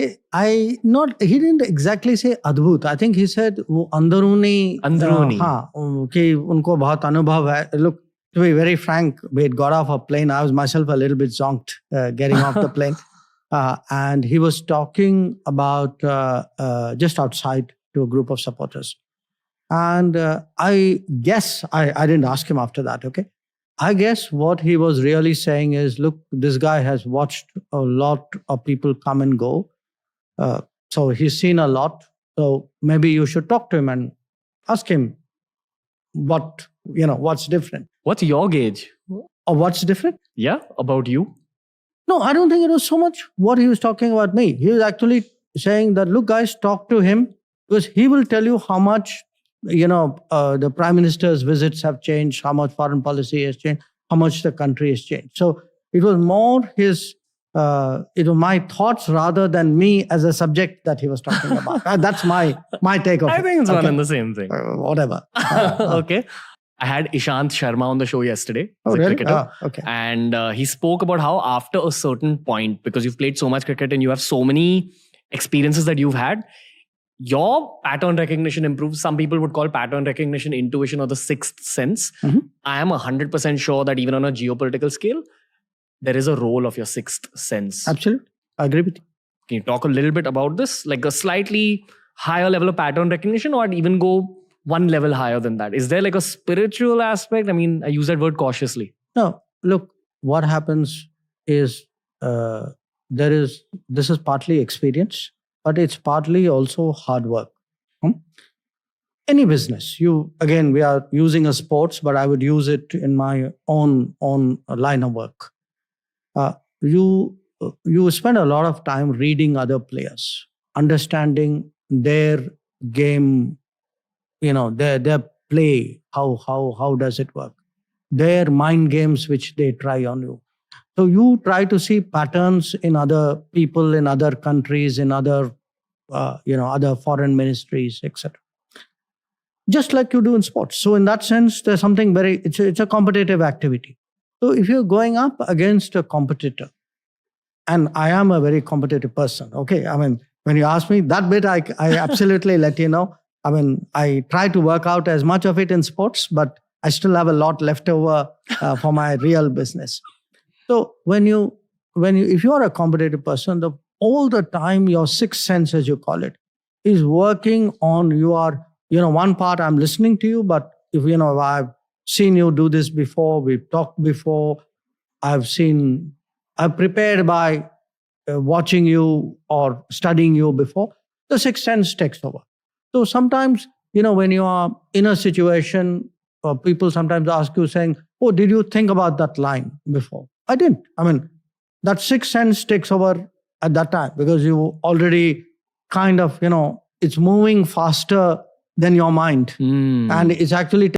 he didn't exactly say adbhut. I think he said वो अंदरूनी हाँ कि उनको बहुत अनुभव है. Look, to be very frank, we had got off a plane. I was myself a little bit zonked getting off the plane. And he was talking about just outside to a group of supporters. And I guess, I didn't ask him after that, okay? I guess what he was really saying is, look, this guy has watched a lot of people come and go. So he's seen a lot. So maybe you should talk to him and ask him what's different. What's your gauge? Or what's different? Yeah, about you? No, I don't think it was so much what he was talking about me. He was actually saying that, look, guys, talk to him because he will tell you how much, the Prime Minister's visits have changed, how much foreign policy has changed, how much the country has changed. So it was more his, my thoughts rather than me as a subject that he was talking about. That's my take of it. I think it's one and the same thing. Whatever. Okay. I had Ishant Sharma on the show yesterday. Oh, really? Cricketer. Okay. And he spoke about how after a certain point, because you've played so much cricket and you have so many experiences that you've had, your pattern recognition improves. Some people would call pattern recognition intuition or the sixth sense. Mm-hmm. I am 100% sure that even on a geopolitical scale, there is a role of your sixth sense. Absolutely. I agree with you. Can you talk a little bit about this? Like a slightly higher level of pattern recognition, or even go one level higher than that? Is there like a spiritual aspect? I mean, I use that word cautiously. No, look, what happens is this is partly experience, but it's partly also hard work. Any business, we are using a sports, but I would use it in my own line of work. You spend a lot of time reading other players, understanding their game, their play, how does it work, their mind games which they try on you. So you try to see patterns in other people, in other countries, in other other foreign ministries, etc. Just like you do in sports. So in that sense, there's something it's a competitive activity. So if you're going up against a competitor, and I am a very competitive person, okay? I mean, when you ask me that bit, I absolutely let you know. I mean, I try to work out as much of it in sports, but I still have a lot left over for my real business. So if you are a competitive person, all the time your sixth sense, as you call it, is working on one part. I'm listening to you, but if I've seen you do this before, we've talked before, I've prepared by watching you or studying you before, the sixth sense takes over. So sometimes, when you are in a situation, people sometimes ask you saying, oh, did you think about that line before? I didn't. I mean, that sixth sense takes over at that time because you already kind of, it's moving faster than your mind. And it's actually